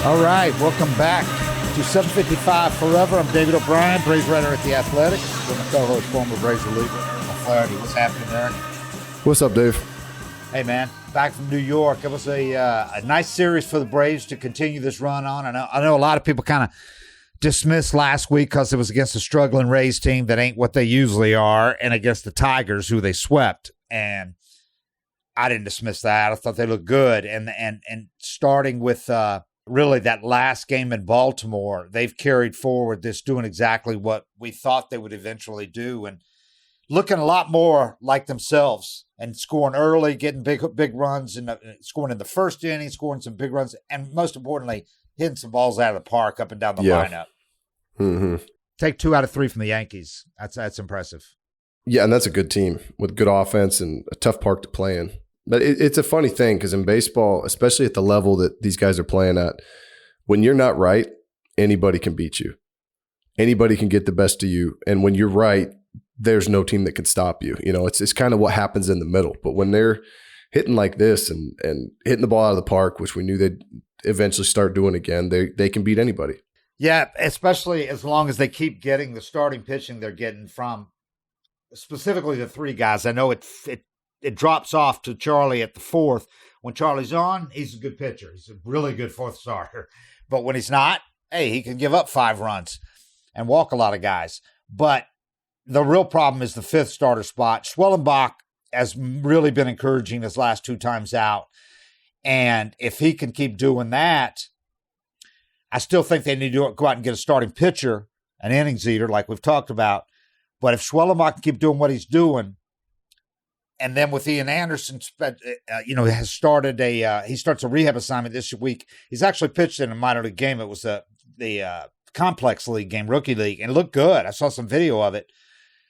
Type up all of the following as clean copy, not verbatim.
All right, welcome back to 755 Forever. I'm David O'Brien, Braves writer at The Athletic. With my co-host, former Braves reliever, Flaherty. What's happening, Eric? What's up, Dave? Hey, man, back from New York. It was a nice series for the Braves to continue this run on. I know a lot of people kind of dismissed last week because it was against a struggling Rays team that ain't what they usually are, and against the Tigers, who they swept. And I didn't dismiss that. I thought they looked good. And starting with really that last game in Baltimore, they've carried forward this, doing exactly what we thought they would eventually do, and looking a lot more like themselves and scoring early, getting big runs, and scoring in the first inning, scoring some big runs, and most importantly, hitting some balls out of the park up and down the lineup. Mm-hmm. Take 2 out of 3 from the Yankees. That's impressive. Yeah, and that's a good team with good offense and a tough park to play in. But it's a funny thing because in baseball, especially at the level that these guys are playing at, when you're not right, anybody can beat you. Anybody can get the best of you. And when you're right, there's no team that can stop you. You know, it's kind of what happens in the middle. But when they're hitting like this and hitting the ball out of the park, which we knew they'd eventually start doing again, they can beat anybody. Yeah, especially as long as they keep getting the starting pitching they're getting from specifically the 3 guys. I know it drops off to Charlie at the 4th. When Charlie's on, he's a good pitcher. He's a really good 4th starter. But when he's not, hey, he can give up 5 runs and walk a lot of guys. But the real problem is the 5th starter spot. Schwellenbach has really been encouraging his last 2 times out. And if he can keep doing that, I still think they need to go out and get a starting pitcher, an innings eater like we've talked about. But if Schwellenbach can keep doing what he's doing, and then with Ian Anderson, has started he starts a rehab assignment this week. He's actually pitched in a minor league game. It was the complex league game, rookie league, and it looked good. I saw some video of it.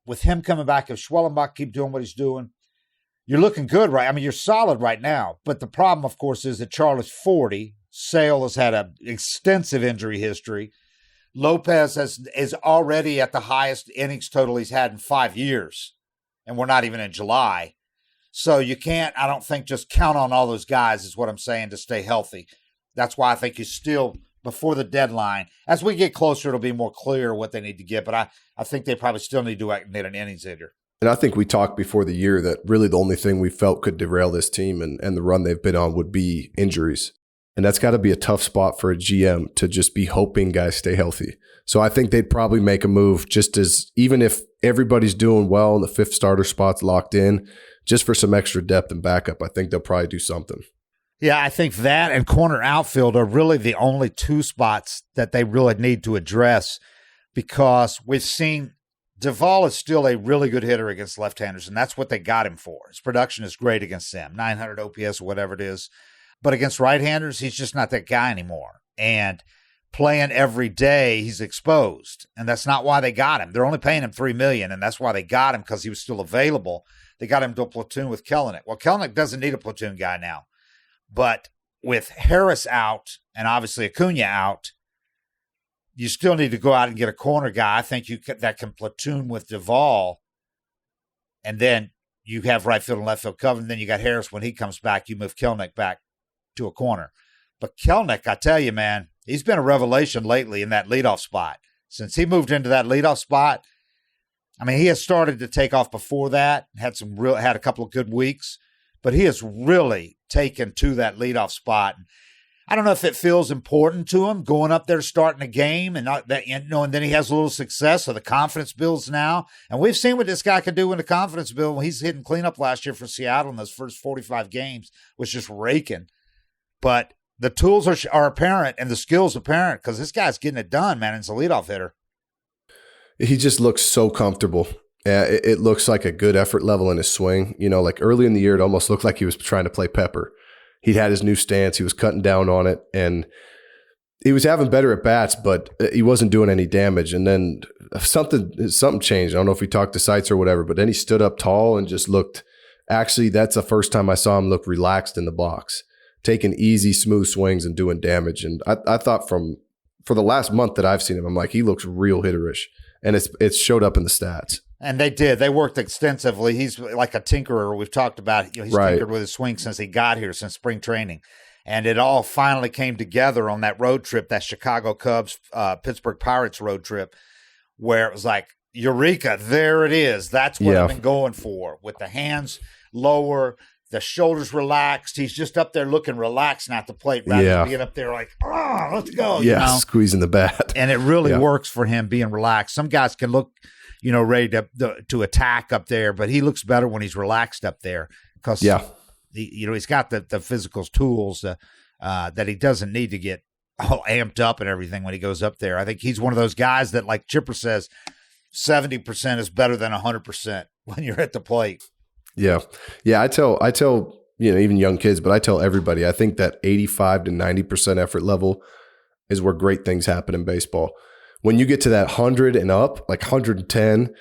With him coming back, if Schwellenbach keep doing what he's doing, you're looking good, right? I mean, you're solid right now. But the problem, of course, is that Charlie's 40. Sale has had an extensive injury history. Lopez is already at the highest innings total he's had in 5 years, and we're not even in July. So you can't, I don't think, just count on all those guys is what I'm saying to stay healthy. That's why I think you still, before the deadline, as we get closer, it'll be more clear what they need to get. But I think they probably still need to get an innings hitter. And I think we talked before the year that really the only thing we felt could derail this team and the run they've been on would be injuries. And that's got to be a tough spot for a GM to just be hoping guys stay healthy. So I think they'd probably make a move just as, even if everybody's doing well and the 5th starter spot's locked in, just for some extra depth and backup, I think they'll probably do something. Yeah, I think that and corner outfield are really the only 2 spots that they really need to address, because we've seen Duvall is still a really good hitter against left-handers, and that's what they got him for. His production is great against them, 900 OPS or whatever it is. But against right-handers, he's just not that guy anymore. And playing every day, he's exposed. And that's not why they got him. They're only paying him $3 million, and that's why they got him, because he was still available. They got him to a platoon with Kelenic. Well, Kelenic doesn't need a platoon guy now. But with Harris out and obviously Acuna out, you still need to go out and get a corner guy. I think that can platoon with Duvall. And then you have right field and left field covered. And then you got Harris. When he comes back, you move Kelenic back to a corner. But Kelenic, I tell you, man, he's been a revelation lately in that leadoff spot. Since he moved into that leadoff spot, I mean, he has started to take off before that, had a couple of good weeks, but he has really taken to that leadoff spot. I don't know if it feels important to him going up there starting a game and not that, and then he has a little success, so the confidence builds now. And we've seen what this guy can do when the confidence builds. When he's hitting cleanup last year for Seattle in those first 45 games, was just raking. But the tools are apparent and the skills apparent, because this guy's getting it done, man. It's a leadoff hitter. He just looks so comfortable. It looks like a good effort level in his swing. You know, like early in the year, it almost looked like he was trying to play Pepper. He'd had his new stance. He was cutting down on it, and he was having better at bats, but he wasn't doing any damage. And then something changed. I don't know if we talked to Seitz or whatever, but then he stood up tall and just looked. Actually, that's the first time I saw him look relaxed in the box, taking easy, smooth swings and doing damage. And I thought for the last month that I've seen him, I'm like, he looks real hitterish. And it's showed up in the stats. And they did. They worked extensively. He's like a tinkerer. We've talked about, he's right. tinkered with his swing since he got here, since spring training. And it all finally came together on that road trip, that Chicago Cubs, Pittsburgh Pirates road trip, where it was like, eureka, there it is. That's what I've been going for. With the hands lower, the shoulders relaxed. He's just up there looking relaxed, not the plate, rather than being up there like, let's go. Yeah, squeezing the bat. And it really works for him being relaxed. Some guys can look, ready to attack up there, but he looks better when he's relaxed up there because he's got the physical tools that he doesn't need to get all amped up and everything when he goes up there. I think he's one of those guys that, like Chipper says, 70% is better than 100% when you're at the plate. Yeah. I tell even young kids, but I tell everybody, I think that 85 to 90% effort level is where great things happen in baseball. When you get to that 100 and up, like 110,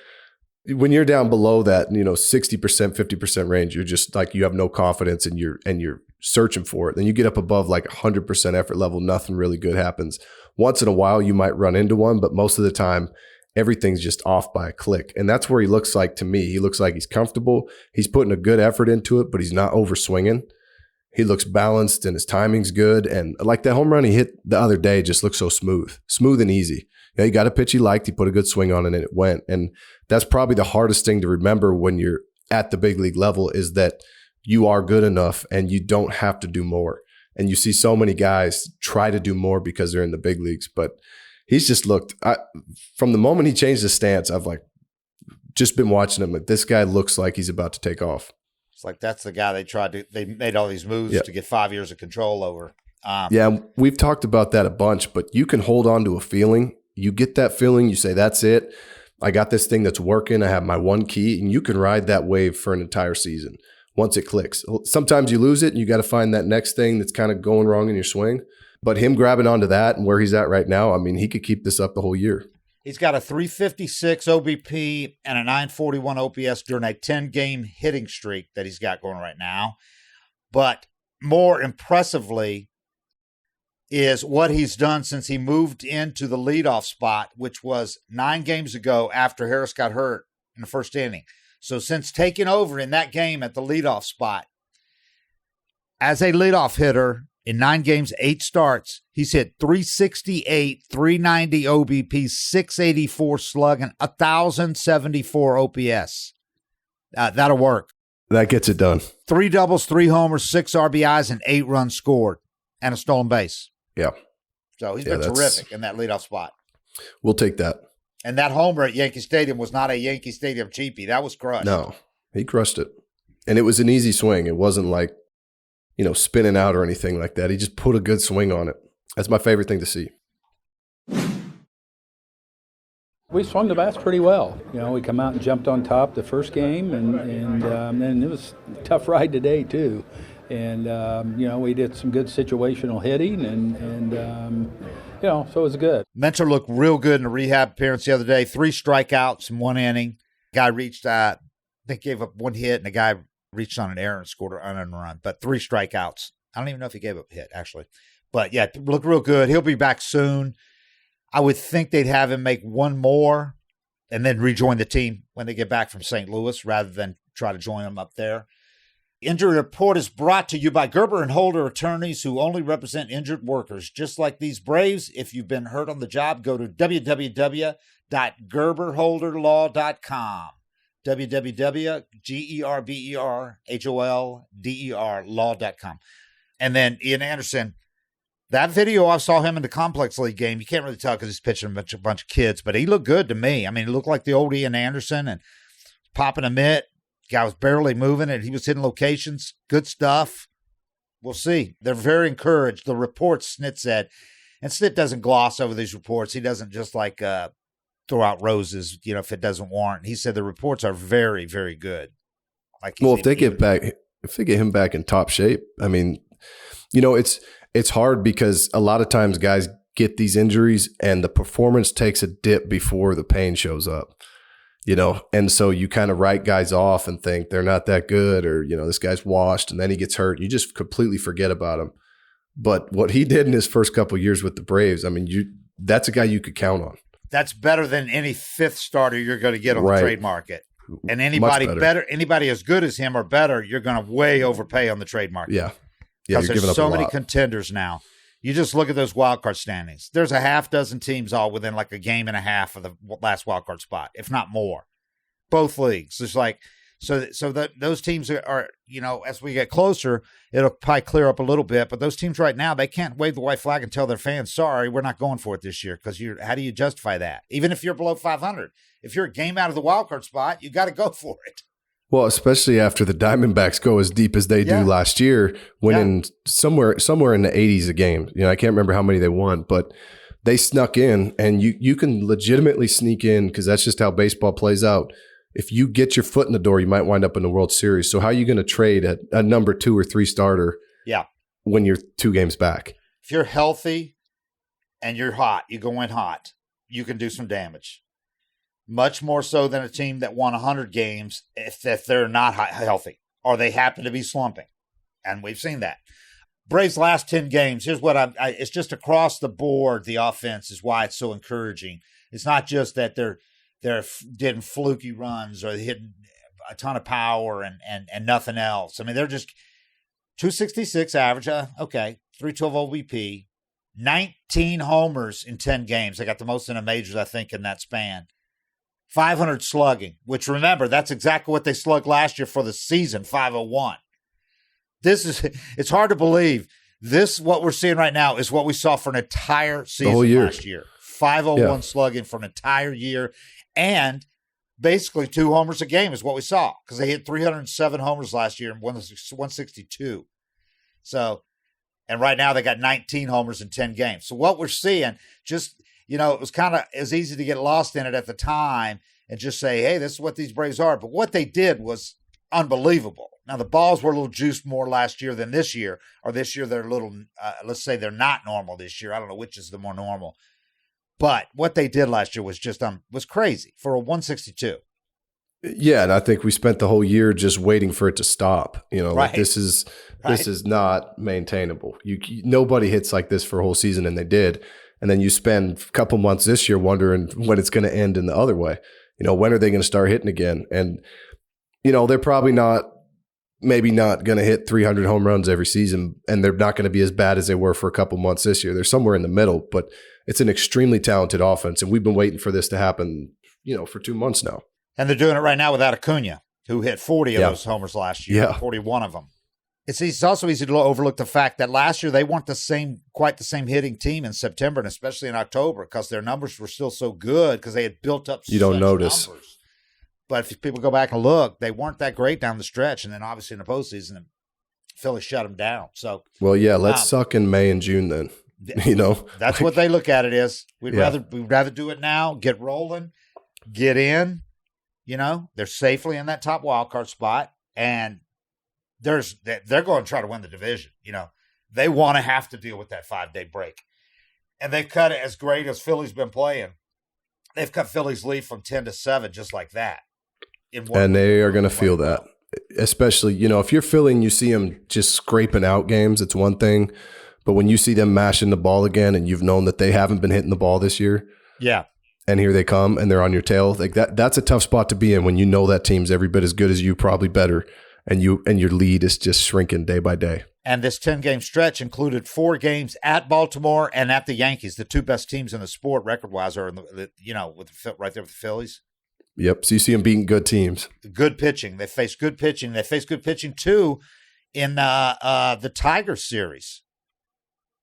when you're down below that, 60%, 50% range, you're just like, you have no confidence and you're searching for it. Then you get up above like 100% effort level, nothing really good happens. Once in a while, you might run into one, but most of the time, everything's just off by a click. And that's where he looks like to me. He looks like he's comfortable. He's putting a good effort into it, but he's not over swinging. He looks balanced and his timing's good. And like that home run he hit the other day just looks so smooth and easy. He got a pitch he liked. He put a good swing on it and it went. And that's probably the hardest thing to remember when you're at the big league level is that you are good enough and you don't have to do more. And you see so many guys try to do more because they're in the big leagues, but he's just looked from the moment he changed his stance. I've just been watching him. Like, this guy looks like he's about to take off. It's like that's the guy they made all these moves to get 5 years of control over. We've talked about that a bunch, but you can hold on to a feeling. You get that feeling, you say, that's it. I got this thing that's working. I have my one key, and you can ride that wave for an entire season once it clicks. Sometimes you lose it, and you got to find that next thing that's kind of going wrong in your swing. But him grabbing onto that and where he's at right now, I mean, he could keep this up the whole year. He's got a 356 OBP and a 941 OPS during a 10-game hitting streak that he's got going right now. But more impressively is what he's done since he moved into the leadoff spot, which was 9 games ago after Harris got hurt in the first inning. So since taking over in that game at the leadoff spot, as a leadoff hitter, in 9 games, 8 starts, he's hit 368, 390 OBP, 684 slug, and 1,074 OPS. That'll work. That gets it done. 3 doubles, 3 homers, 6 RBIs, and 8 runs scored, and a stolen base. Yeah. So he's been terrific in that leadoff spot. We'll take that. And that homer at Yankee Stadium was not a Yankee Stadium cheapie. That was crushed. No, he crushed it. And it was an easy swing. It wasn't like, spinning out or anything like that. He just put a good swing on it. That's my favorite thing to see. We swung the bats pretty well. We come out and jumped on top the first game, and then it was a tough ride today too. And we did some good situational hitting, and so it was good. Mentor looked real good in a rehab appearance the other day. 3 strikeouts in 1 inning. Guy reached, I think, gave up 1 hit, and the guy reached on an error and scored an unearned run, but 3 strikeouts. I don't even know if he gave up a hit, actually. But, yeah, looked real good. He'll be back soon. I would think they'd have him make 1 more and then rejoin the team when they get back from St. Louis rather than try to join them up there. Injury Report is brought to you by Gerber and Holder attorneys who only represent injured workers. Just like these Braves, if you've been hurt on the job, go to www.gerberholderlaw.com. www.gerberholder.law.com. And then Ian Anderson, that video, I saw him in the Complex League game. You can't really tell because he's pitching a bunch of kids, but he looked good to me. I mean, he looked like the old Ian Anderson and popping a mitt. Guy was barely moving and he was hitting locations. Good stuff. We'll see. They're very encouraged. The reports Snit said, and Snit doesn't gloss over these reports. He doesn't just like throw out roses, if it doesn't warrant. He said the reports are very, very good. If they get him back in top shape, I mean, it's hard because a lot of times guys get these injuries and the performance takes a dip before the pain shows up, and so you kind of write guys off and think they're not that good or, this guy's washed, and then he gets hurt. You just completely forget about him. But what he did in his first couple of years with the Braves, I mean, that's a guy you could count on. That's better than any 5th starter you're going to get on the trade market. And anybody better, anybody as good as him or better, you're going to way overpay on the trade market. Yeah. Because you're giving there's up so a many lot. contenders now. You just look at those wild card standings. There's a half dozen teams all within like a game and a half of the last wild card spot, if not more. Both leagues. It's like so that those teams are, as we get closer, it'll probably clear up a little bit. But those teams right now, they can't wave the white flag and tell their fans, "Sorry, we're not going for it this year." Because how do you justify that? Even if you're below 500, if you're a game out of the wild card spot, you got to go for it. Well, especially after the Diamondbacks go as deep as they do last year, winning somewhere in the 80s a game. I can't remember how many they won, but they snuck in, and you can legitimately sneak in because that's just how baseball plays out. If you get your foot in the door, you might wind up in the World Series. So how are you going to trade a number 2 or 3 starter when you're 2 games back? If you're healthy and you're hot, you go in hot, you can do some damage. Much more so than a team that won 100 games if they're not healthy or they happen to be slumping. And we've seen that. Braves' last 10 games, here's what it's just across the board, the offense is why it's so encouraging. It's not just that they're getting fluky runs or hitting a ton of power and nothing else. I mean, they're just 266 average, 312 OBP, 19 homers in 10 games. They it's the most in the majors, I think, in that span. 500 slugging, which remember, that's exactly what they slugged last year for the season, 501. It's hard to believe. What we're seeing right now is what we saw for an entire season last year. 501 slugging for an entire year. And basically 2 homers a game is what we saw because they hit 307 homers last year and 162. So, and right now they got 19 homers in 10 games. So what we're seeing, it was easy to get lost in it at the time and just say, hey, this is what these Braves are. But what they did was unbelievable. Now, the balls were a little juiced more last year than this year, or this year they're a little, let's say they're not normal this year. I don't know which is the more normal. But what they did last year was just was crazy for a 162. Yeah, and I think we spent the whole year just waiting for it to stop. Right. Like this is not maintainable. Nobody hits like this for a whole season, and they did. And then you spend a couple months this year wondering when it's going to end in the other way. When are they going to start hitting again? And, they're probably maybe not going to hit 300 home runs every season, and they're not going to be as bad as they were for a couple months this year. They're somewhere in the middle, but it's an extremely talented offense, and we've been waiting for this to happen, for 2 months now. And they're doing it right now without Acuna, who hit 40 of those homers last year, 41 of them. It's also easy to overlook the fact that last year they weren't quite the same hitting team in September and especially in October because their numbers were still so good because they had built up you don't notice numbers. But if people go back and look, they weren't that great down the stretch. And then obviously in the postseason, the Phillies shut them down. So, well, yeah, let's suck in May and June then. That's what they look at it as. We'd rather do it now, get rolling, get in. They're safely in that top wild card spot, and they're going to try to win the division. They want to have to deal with that 5-day break, and they've cut it as great as Philly's been playing. They've cut Philly's lead from 10 to 7 just like that. And they are going to feel that, especially if you're Philly and you see them just scraping out games, it's one thing, but when you see them mashing the ball again, and you've known that they haven't been hitting the ball this year, and here they come and they're on your tail, like that's a tough spot to be in when you know that team's every bit as good as you, probably better. And your lead is just shrinking day by day. And this 10-game stretch included 4 games at Baltimore and at the Yankees. The 2 best teams in the sport record-wise are right there with the Phillies. Yep. So you see them beating good teams. Good pitching. They face good pitching. They face good pitching too in the Tigers series,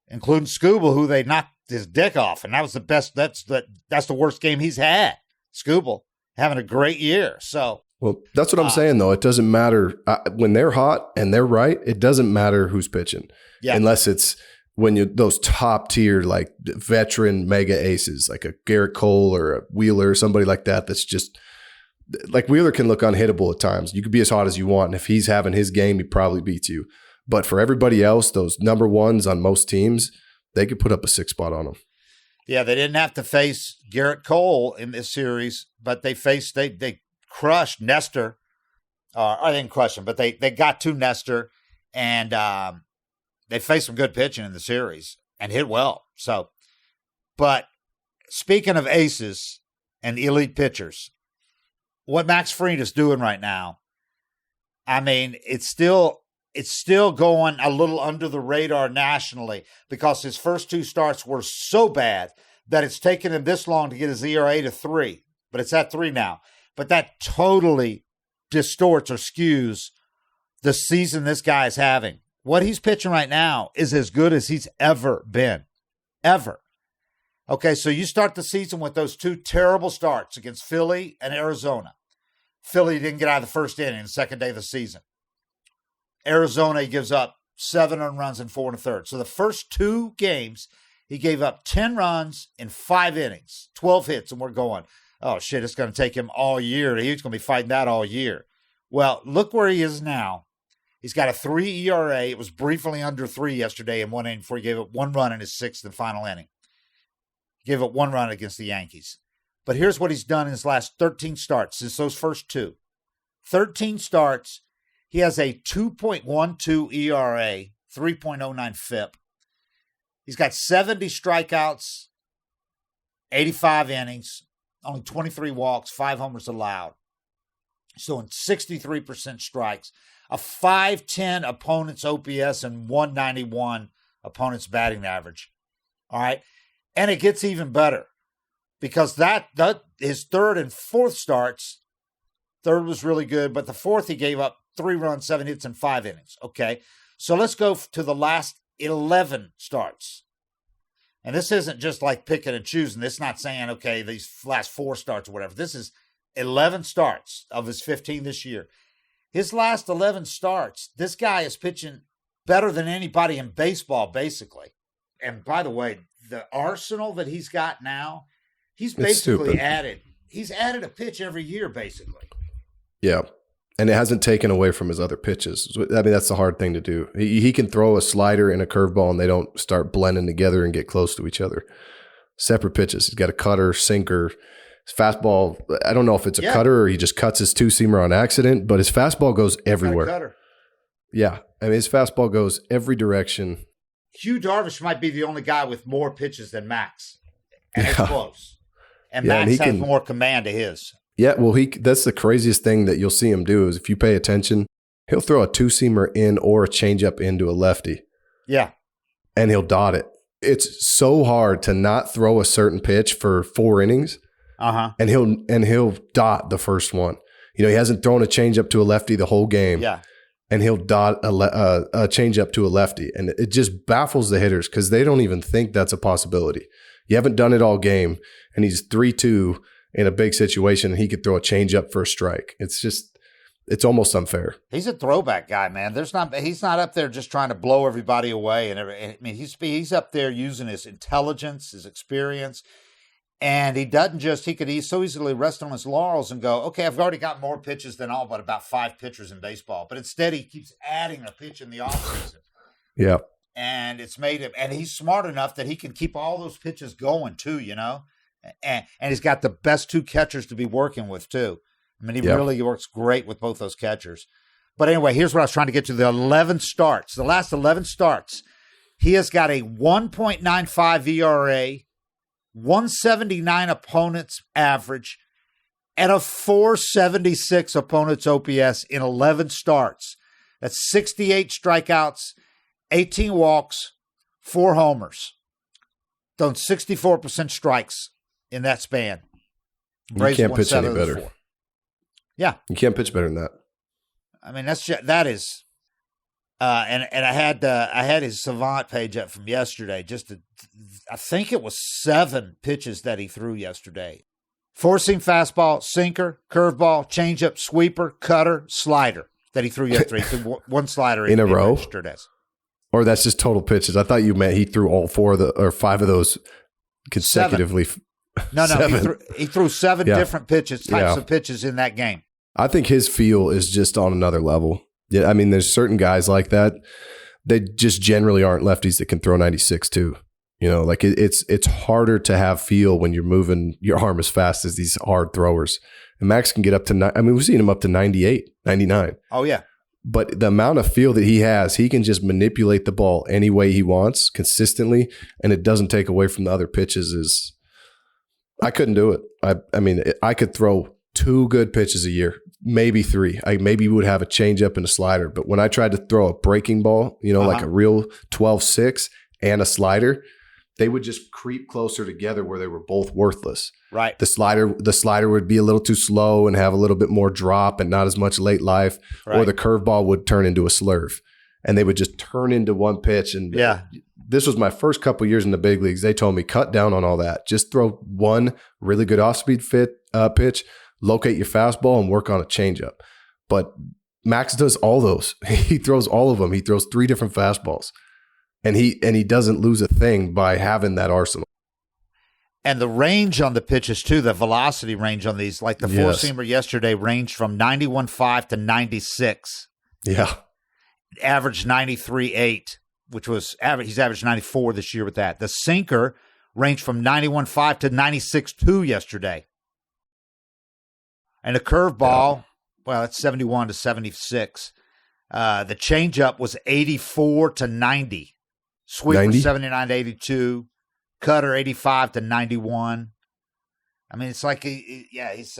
including Scooble, who they knocked his dick off, and that was the best. That's the worst game he's had. Scooble having a great year. So. Well, that's what I'm saying, though. It doesn't matter when they're hot and they're right. It doesn't matter who's pitching, unless it's when you those top tier like veteran mega aces, like a Garrett Cole or a Wheeler, or somebody like that. That's just like Wheeler can look unhittable at times. You could be as hot as you want, and if he's having his game, he probably beats you. But for everybody else, those number ones on most teams, they could put up a 6 spot on them. Yeah, they didn't have to face Garrett Cole in this series, but they crushed Nestor. I didn't crush him, but they got to Nestor, and they faced some good pitching in the series and hit well. So, but speaking of aces and elite pitchers, what Max Fried is doing right now, I mean, it's still it's still going a little under the radar nationally because his first 2 starts were so bad that it's taken him this long to get his ERA to 3. But it's at 3 now. But that totally distorts or skews the season this guy is having. What he's pitching right now is as good as he's ever been. Ever. Okay, so you start the season with those 2 terrible starts against Philly and Arizona. Philly didn't get out of the first inning the second day of the season. Arizona, he gives up 7 earned runs in 4 1/3. So the first 2 games, he gave up 10 runs in 5 innings, 12 hits, and we're going, oh, shit, it's going to take him all year. He's going to be fighting that all year. Well, look where he is now. He's got a 3 ERA. It was briefly under 3 yesterday in 1 inning before he gave up 1 run in his 6th and final inning. He gave up 1 run against the Yankees. But here's what he's done in his last 13 starts since those first 2. 13 starts. He has a 2.12 ERA, 3.09 FIP. He's got 70 strikeouts, 85 innings, only 23 walks, 5 homers allowed. So in 63% strikes, a 510 opponent's OPS and 191 opponent's batting average. All right. And it gets even better because that his 3rd and 4th starts, 3rd was really good, but the 4th he gave up 3 runs, 7 hits, and 5 innings. Okay. So let's go to the last 11 starts. And this isn't just like picking and choosing. This is not saying, okay, these last 4 starts or whatever. This is 11 starts of his 15 this year. His last 11 starts, this guy is pitching better than anybody in baseball, basically. And by the way, the arsenal that he's got now, he's basically added a pitch every year, basically. Yeah. And it hasn't taken away from his other pitches. I mean, that's the hard thing to do. He can throw a slider and a curveball and they don't start blending together and get close to each other. Separate pitches. He's got a cutter, sinker. His fastball, I don't know if it's a cutter or he just cuts his 2-seamer on accident, but his fastball goes everywhere. Cutter. Yeah. I mean, his fastball goes every direction. Hugh Darvish might be the only guy with more pitches than Max. And it's close. And Max has more command to his. Yeah, well, that's the craziest thing that you'll see him do is if you pay attention, he'll throw a 2-seamer in or a changeup into a lefty. Yeah. And he'll dot it. It's so hard to not throw a certain pitch for 4 innings. Uh-huh. And he'll dot the first one. You know, he hasn't thrown a changeup to a lefty the whole game. Yeah. And he'll dot a changeup to a lefty. And it just baffles the hitters because they don't even think that's a possibility. You haven't done it all game, and he's 3-2 in a big situation, and he could throw a changeup for a strike. It's almost unfair. He's a throwback guy, man. He's not up there just trying to blow everybody away. I mean, he's up there using his intelligence, his experience. And he could so easily rest on his laurels and go, okay, I've already got more pitches than all but about 5 pitchers in baseball. But instead, he keeps adding a pitch in the offseason. Yeah. And it's made him, and he's smart enough that he can keep all those pitches going too, you know? And he's got the best 2 catchers to be working with too. I mean, he really works great with both those catchers. But anyway, here's what I was trying to get to. The 11 starts, the last 11 starts, he has got a 1.95 ERA, 179 opponents average, and a 476 opponents OPS in 11 starts. That's 68 strikeouts, 18 walks, 4 homers. Done 64% strikes in that span. You can't pitch any better. 4. Yeah. You can't pitch better than that. I mean, that is and I had his Savant page up from yesterday. I think it was 7 pitches that he threw yesterday. 4-seam fastball, sinker, curveball, changeup, sweeper, cutter, slider that he threw yesterday. He threw 1 slider in a row. Registered as. Or that's just total pitches. I thought you meant he threw all 4 or 5 of those consecutively. 7. No. He threw 7 different types of pitches in that game. I think his feel is just on another level. Yeah, I mean, there's certain guys like that. They just generally aren't lefties that can throw 96 too. You know, like it's harder to have feel when you're moving your arm as fast as these hard throwers. And Max can get up to, we've seen him up to 98, 99. Oh, yeah. But the amount of feel that he has, he can just manipulate the ball any way he wants consistently, and it doesn't take away from the other pitches. I couldn't do it. I mean, I could throw 2 good pitches a year. maybe 3. Maybe would have a changeup and a slider. But when I tried to throw a breaking ball, like a real 12-6 and a slider, they would just creep closer together where they were both worthless. Right. The slider would be a little too slow and have a little bit more drop and not as much late life, or the curveball would turn into a slurve, and they would just turn into one pitch. And this was my first couple of years in the big leagues. They told me, cut down on all that. Just throw one really good off-speed pitch, locate your fastball, and work on a changeup. But Max does all those. He throws all of them. He throws 3 different fastballs. And he doesn't lose a thing by having that arsenal. And the range on the pitches, too, the velocity range on these, like the four-seamer yesterday ranged from 91.5 to 96. Yeah. Averaged 93.8, which was average. He's averaged 94 this year with that. The sinker ranged from 91.5 to 96.2 yesterday. And the curveball, well, it's 71 to 76. The changeup was 84 to 90. Sweeper 79 to 82, cutter 85 to 91. I mean, it's like he's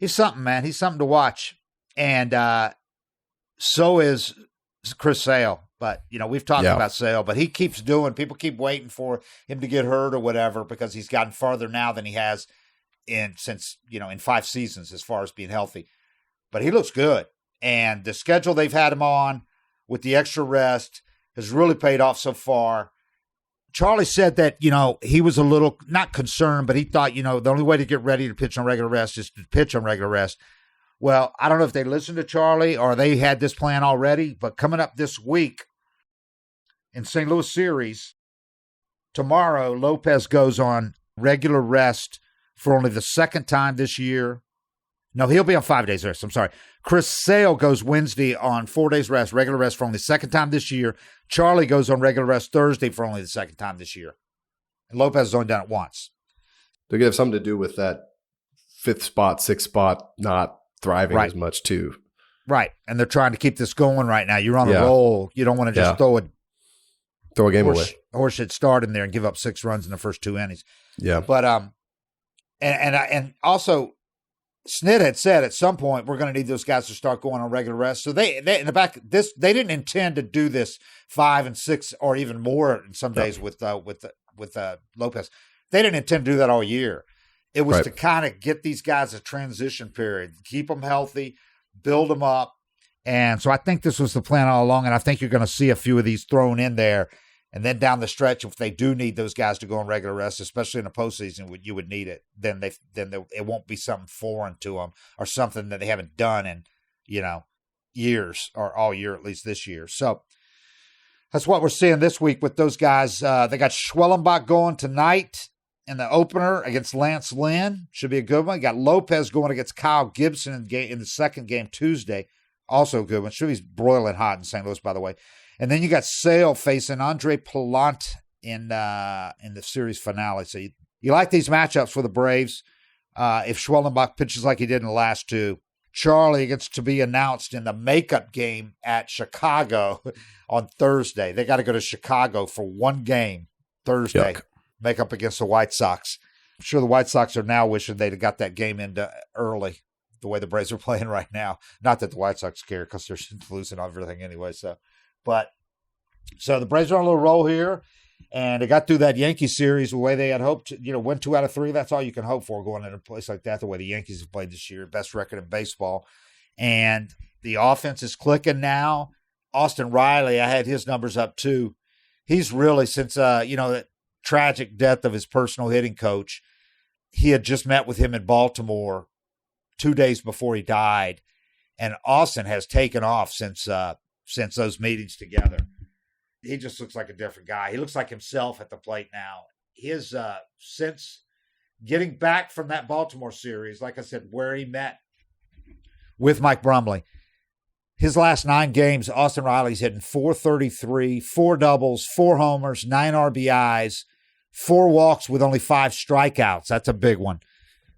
something, man. He's something to watch, and so is Chris Sale. But we've talked about Sale, but he keeps doing. People keep waiting for him to get hurt or whatever because he's gotten farther now than he has in 5 seasons as far as being healthy. But he looks good, and the schedule they've had him on with the extra rest has really paid off so far. Charlie said that, he was a little, not concerned, but he thought, the only way to get ready to pitch on regular rest is to pitch on regular rest. Well, I don't know if they listened to Charlie or they had this plan already, but coming up this week in St. Louis series, tomorrow, Lopez goes on regular rest for only the second time this year. No, he'll be on 5 days rest. I'm sorry. Chris Sale goes Wednesday on 4 days rest, regular rest for only the second time this year. Charlie goes on regular rest Thursday for only the second time this year. And Lopez has only done it once. They're going to have something to do with that 5th spot, 6th spot not thriving as much too. Right. And they're trying to keep this going right now. You're on a roll. You don't want to just throw a game away. Horseshit start in there and give up 6 runs in the first 2 innings. Yeah. But and also Snit had said at some point we're going to need those guys to start going on regular rest. So they in the back they didn't intend to do this 5 and 6 or even more in some days with Lopez. They didn't intend to do that all year. It was to kind of get these guys a transition period, keep them healthy, build them up. And so I think this was the plan all along, and I think you're going to see a few of these thrown in there. And then down the stretch, if they do need those guys to go on regular rest, especially in the postseason, you would need it. Then it won't be something foreign to them or something that they haven't done in years or all year, at least this year. So that's what we're seeing this week with those guys. They got Schwellenbach going tonight in the opener against Lance Lynn. Should be a good one. You got Lopez going against Kyle Gibson in the second game Tuesday. Also a good one. Should be broiling hot in St. Louis, by the way. And then you got Sale facing Andre Pallante in the series finale. So you like these matchups for the Braves. If Schwellenbach pitches like he did in the last 2. Charlie gets to be announced in the makeup game at Chicago on Thursday. They got to go to Chicago for 1 game Thursday. Yuck. Make up against the White Sox. I'm sure the White Sox are now wishing they'd have got that game into early, the way the Braves are playing right now. Not that the White Sox care because they're losing everything anyway. So the Braves are on a little roll here, and they got through that Yankee series the way they had hoped. Win 2 out of 3. That's all you can hope for going into a place like that, the way the Yankees have played this year. Best record in baseball. And the offense is clicking now. Austin Riley, I had his numbers up too. He's really, since, that tragic death of his personal hitting coach, he had just met with him in Baltimore 2 days before he died. And Austin has taken off since those meetings together. He just looks like a different guy. He looks like himself at the plate now. His since getting back from that Baltimore series, like I said, where he met with Mike Brumley, his last 9 games, Austin Riley's hitting .433, 4 doubles, 4 homers, 9 RBIs, 4 walks with only 5 strikeouts. That's a big one.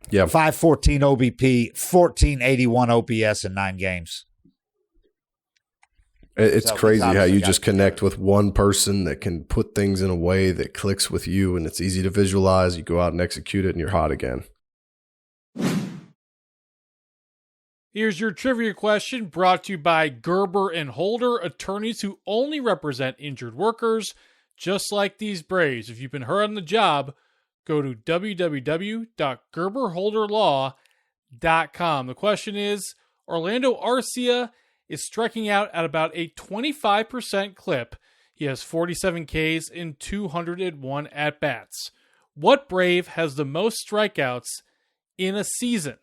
Yeah. 514 OBP, 1481 OPS in 9 games. It's crazy how you just connect with one person that can put things in a way that clicks with you, and it's easy to visualize. You go out and execute it, and you're hot again. Here's your trivia question brought to you by Gerber and Holder, attorneys who only represent injured workers, just like these Braves. If you've been hurt on the job, go to www.gerberholderlaw.com. The question is, Orlando Arcia is striking out at about a 25% clip. He has 47 Ks in 201 at-bats. What Brave has the most strikeouts in a season?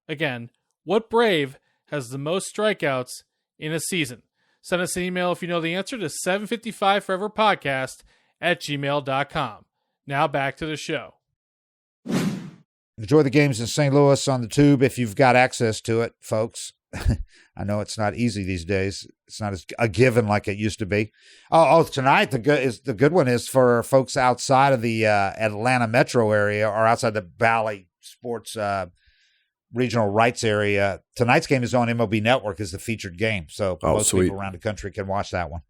Again, what Brave has the most strikeouts in a season? Send us an email if you know the answer to 755foreverpodcast@gmail.com. Now back to the show. Enjoy the games in St. Louis on the tube if you've got access to it, folks. I know it's not easy these days. It's not as a given like it used to be. Oh, tonight the good one is for folks outside of the Atlanta metro area or outside the Valley Sports regional rights area. Tonight's game is on MLB Network as the featured game, so most people around the country can watch that one.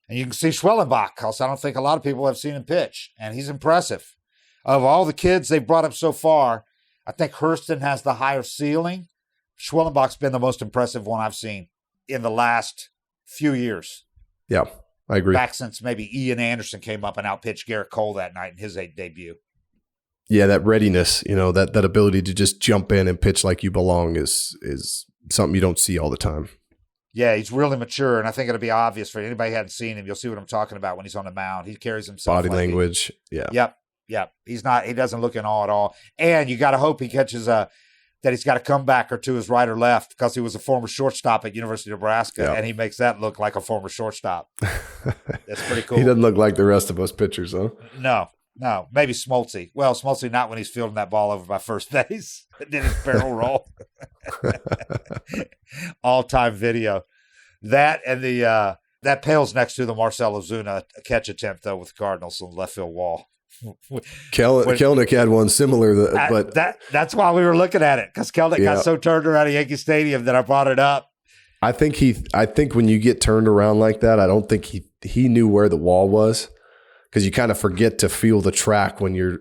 And you can see Schwellenbach, because I don't think a lot of people have seen him pitch, and he's impressive. Of all the kids they've brought up so far, I think Hurston has the higher ceiling. Schwellenbach's been the most impressive one I've seen in the last few years. Yeah, I agree. Back since maybe Ian Anderson came up and outpitched Garrett Cole that night in his debut. Yeah, that readiness, that ability to just jump in and pitch like you belong is something you don't see all the time. Yeah, he's really mature, and I think it'll be obvious for anybody who hadn't seen him. You'll see what I'm talking about when he's on the mound. He carries himself. Body language, yeah. Yep. He doesn't look in awe at all. And you got to hope he catches that he's got a comeback or two his right or left, because he was a former shortstop at University of Nebraska, and he makes that look like a former shortstop. That's pretty cool. He doesn't look like the rest of us pitchers, huh? No, maybe Smoltzy. Well, Smoltzy not when he's fielding that ball over by first base. Did his barrel roll. All-time video. That and that pales next to the Marcell Ozuna catch attempt, though, with the Cardinals on the left field wall. Kelenic had one similar, but that's why we were looking at it, because Kelenic got so turned around at Yankee Stadium that I brought it up. I think when you get turned around like that, I don't think he knew where the wall was, because you kind of forget to feel the track when you're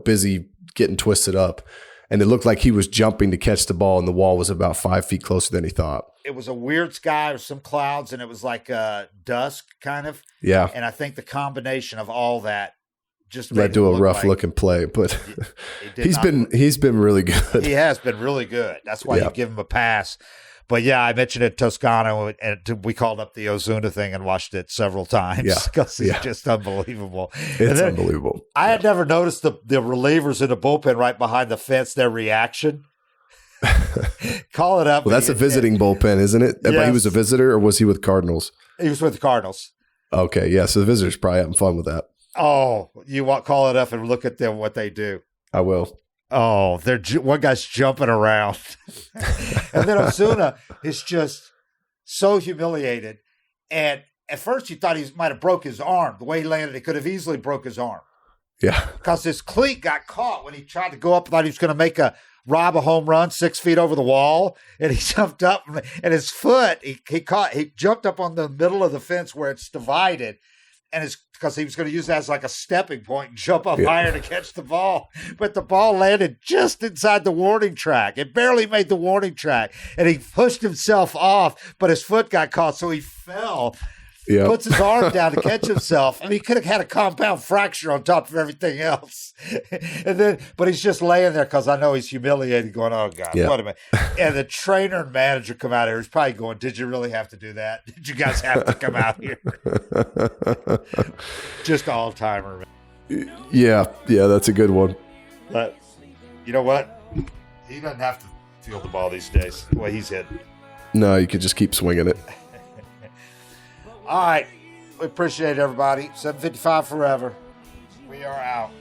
busy getting twisted up. And it looked like he was jumping to catch the ball, and the wall was about 5 feet closer than he thought. It was a weird sky with some clouds, and it was like dusk kind of. Yeah. And I think the combination of all that just led to a rough looking play, but he's been really good. He has been really good. That's why you give him a pass. But yeah, I mentioned it Toscano, and we called up the Ozuna thing and watched it several times because it's just unbelievable. It's unbelievable. I had never noticed the relievers in the bullpen right behind the fence, their reaction. Call it up. Well, that's a visiting bullpen, isn't it? Yes. But he was a visitor, or was he with Cardinals? He was with the Cardinals. Okay, yeah. So the visitors probably having fun with that. Oh, call it up and look at them, what they do. I will. Oh, one guy's jumping around. And then Ozuna is just so humiliated. And at first you thought he might have broke his arm. The way he landed, he could have easily broke his arm. Yeah. Because his cleat got caught when he tried to go up, thought he was going to rob a home run 6 feet over the wall. And he jumped up, and his foot, he jumped up on the middle of the fence where it's divided. And it's because he was going to use that as like a stepping point and jump up higher to catch the ball. But the ball landed just inside the warning track. It barely made the warning track. And he pushed himself off, but his foot got caught, so he fell. Yep. Puts his arm down to catch himself. I mean, he could have had a compound fracture on top of everything else. But he's just laying there because I know he's humiliated, going, oh, God, what am I? And the trainer and manager come out here. He's probably going, did you really have to do that? Did you guys have to come out here? Just all-timer. Yeah, that's a good one. But you know what? He doesn't have to field the ball these days, the way he's hitting. No, you could just keep swinging it. All right. We appreciate everybody. 755 forever. We are out.